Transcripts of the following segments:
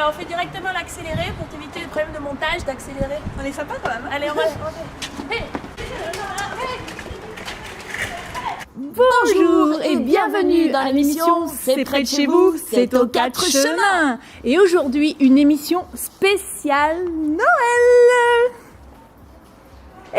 on fait directement l'accéléré pour t'éviter les problèmes de montage, d'accélérer. On est sympa quand même. Allez, on va. Hey. Bonjour et bienvenue dans l'émission C'est près de chez vous, c'est aux 4 chemins. Et aujourd'hui, une émission spéciale Noël.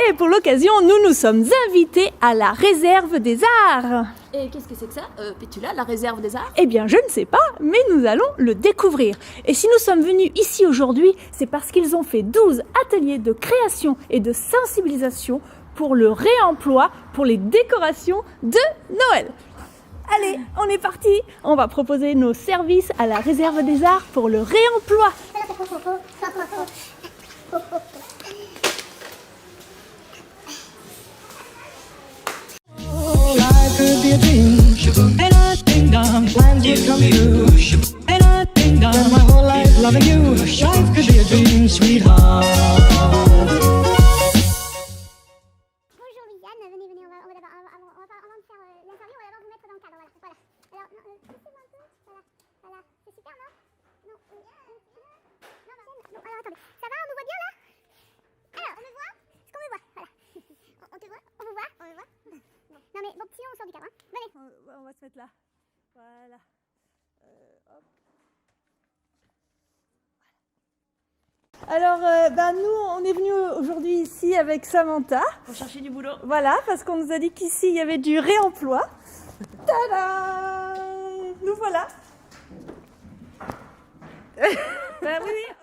Et pour l'occasion, nous nous sommes invités à la réserve des arts. Et qu'est-ce que c'est que ça, Pétula, la réserve des arts? Eh bien, je ne sais pas, mais nous allons le découvrir. Et si nous sommes venus ici aujourd'hui, c'est parce qu'ils ont fait 12 ateliers de création et de sensibilisation pour le réemploi, pour les décorations de Noël. Allez, on est parti. On va proposer nos services à la réserve des arts pour le réemploi. Life could be a dream, and I think down plans would come true, and I think down my whole life loving you. Life could be a dream, sweetheart. Bonjour Lisiane, venez, on va faire l'interview, on va d'abord vous mettre dans le cadre, voilà. Alors, poussez-moi un peu, voilà, c'est super, non? Non, alors attendez, ça va, on nous voit bien là? Alors, on me voit? Est-ce qu'on me voit? Voilà. On te voit? On vous voit? On me voit? Non mais bon, sinon on sort du cadre, hein. Venez. On va se mettre là. Voilà. Hop. Alors, nous, on est venus aujourd'hui ici avec Samantha. Pour chercher du boulot. Voilà, parce qu'on nous a dit qu'ici, il y avait du réemploi. Tada! Nous voilà. Oui.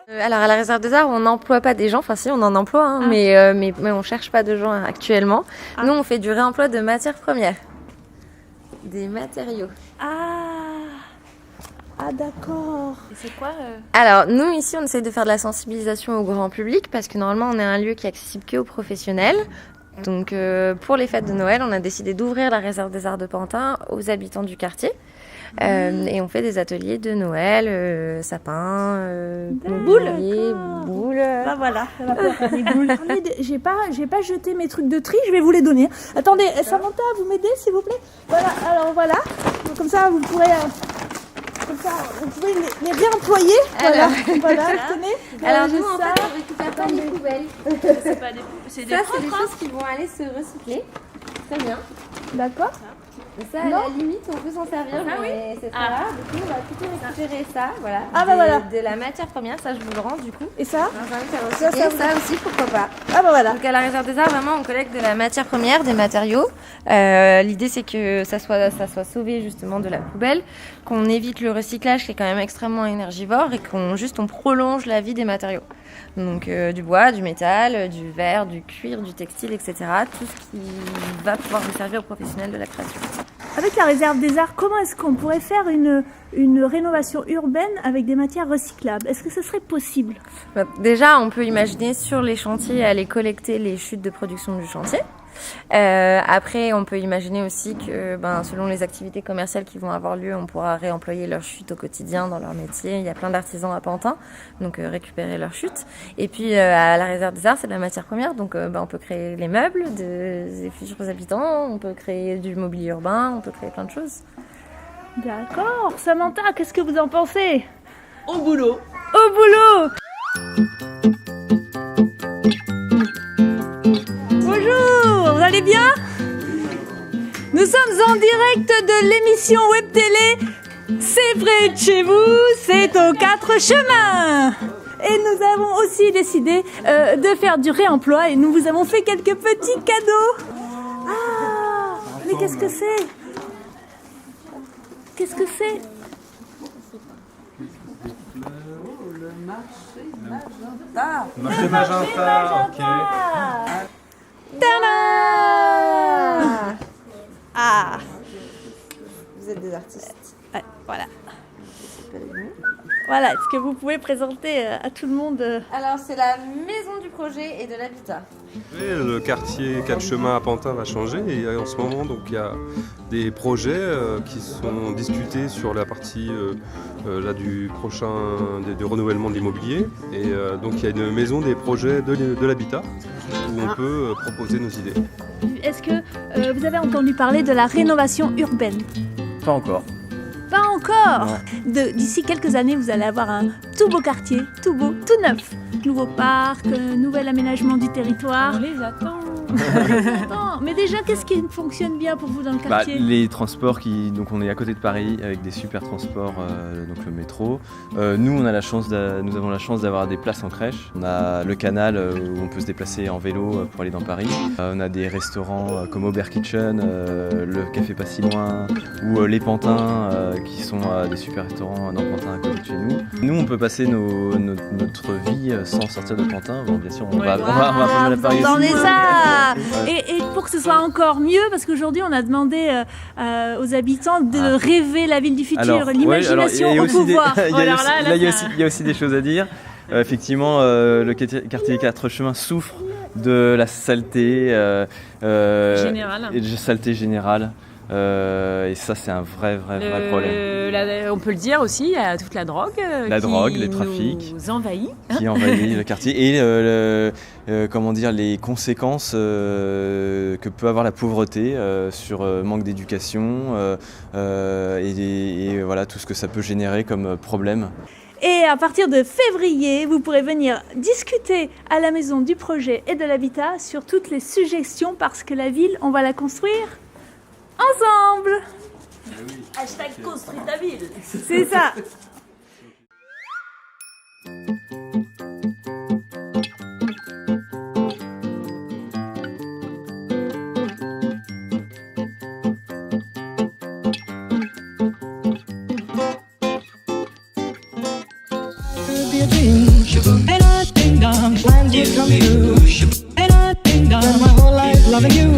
Alors à la réserve des arts, on n'emploie pas des gens, enfin si on en emploie, hein, mais on cherche pas de gens actuellement. Ah. Nous on fait du réemploi de matières premières, des matériaux. Ah d'accord. Et c'est quoi Alors nous ici on essaie de faire de la sensibilisation au grand public parce que normalement on est un lieu qui est accessible qu'aux professionnels. Donc pour les fêtes de Noël, on a décidé d'ouvrir la réserve des arts de Pantin aux habitants du quartier. Et on fait des ateliers de Noël, sapin, mobilier, boules. Bah voilà, elle va faire des boules. Attendez, j'ai pas jeté mes trucs de tri, je vais vous les donner. Attendez, Samantha, vous m'aidez s'il vous plaît? Voilà, alors voilà. Donc, comme ça, vous pourrez les réemployer. Voilà, voilà, tenez. Alors j'ai nous en ça. fait on récupère pas les poubelles. C'est pas des c'est des Ça c'est propres, des hein. choses qui vont aller se recycler. Très bien. D'accord. Et ça, à la limite, on peut s'en servir, mais c'est pas grave. Du coup, on va plutôt récupérer ça, voilà. Ah, bah voilà. De la matière première, ça je vous le rends du coup. Et ça? Ça aussi, pourquoi pas. Ah bah voilà. Donc à la réserve des arts, vraiment, on collecte de la matière première, des matériaux. L'idée, c'est que ça soit sauvé justement de la poubelle, qu'on évite le recyclage qui est quand même extrêmement énergivore et on prolonge la vie des matériaux. Donc du bois, du métal, du verre, du cuir, du textile, etc. Tout ce qui va pouvoir vous servir aux professionnels de la création. Avec la réserve des arts, comment est-ce qu'on pourrait faire une rénovation urbaine avec des matières recyclables? Est-ce que ce serait possible? Déjà, on peut imaginer sur les chantiers aller collecter les chutes de production du chantier. Après, on peut imaginer aussi que selon les activités commerciales qui vont avoir lieu, on pourra réemployer leurs chutes au quotidien dans leur métier. Il y a plein d'artisans à Pantin, donc récupérer leurs chutes. Et puis à la réserve des arts, c'est de la matière première, donc on peut créer les meubles des futurs habitants, on peut créer du mobilier urbain, on peut créer plein de choses. D'accord. Samantha, qu'est-ce que vous en pensez? Au boulot. Au boulot! Bonjour, vous allez bien? Nous sommes en direct de l'émission web télé C'est près de chez vous, c'est aux 4 chemins. Et nous avons aussi décidé de faire du réemploi et nous vous avons fait quelques petits cadeaux. Ah, mais qu'est-ce que c'est? Qu'est-ce que c'est? Marché Magenta, ok. Tada! Ah, Vous êtes des artistes. ouais, voilà. Voilà, est-ce que vous pouvez présenter à tout le monde Alors, c'est la maison du projet et de l'habitat. Le quartier 4 chemins à Pantin va changer et en ce moment donc il y a des projets qui sont discutés sur la partie là, du renouvellement de l'immobilier et donc il y a une maison des projets de l'habitat où on peut proposer nos idées. Est-ce que vous avez entendu parler de la rénovation urbaine? Pas encore. Pas encore. D'ici quelques années, vous allez avoir un tout beau quartier, tout beau, tout neuf. Nouveau parc, nouvel aménagement du territoire. On les attend. Attends, mais déjà, qu'est-ce qui fonctionne bien pour vous dans le quartier? Les transports donc on est à côté de Paris avec des super transports, donc le métro. Nous avons la chance d'avoir des places en crèche. On a le canal où on peut se déplacer en vélo pour aller dans Paris. On a des restaurants comme Aubert Kitchen, le Café Pas Si Loin ou les Pantins qui sont des super restaurants dans Pantin à côté de chez nous. Nous on peut passer notre vie sans sortir de Pantin. Bon, bien sûr on va pas mal à Paris Vous aussi. entendez ça. Ouais. Et pour que ce soit encore mieux, parce qu'aujourd'hui on a demandé aux habitants de rêver la ville du futur, l'imagination au pouvoir. Il y a aussi des choses à dire. Effectivement, le quartier 4 chemins souffre de la saleté générale. Et ça, c'est un vrai problème. On peut le dire aussi, il y a toute la drogue. Les trafics. Nous envahit. Qui envahit le quartier. Et les conséquences que peut avoir la pauvreté sur manque d'éducation et voilà, tout ce que ça peut générer comme problème. Et à partir de février, vous pourrez venir discuter à la maison du projet et de l'habitat sur toutes les suggestions parce que la ville, on va la construire ensemble. Hashtag construis ta ville. C'est ça. Be a dream. And I ding dong, plans would come true. And I ding dong, my whole life loving you.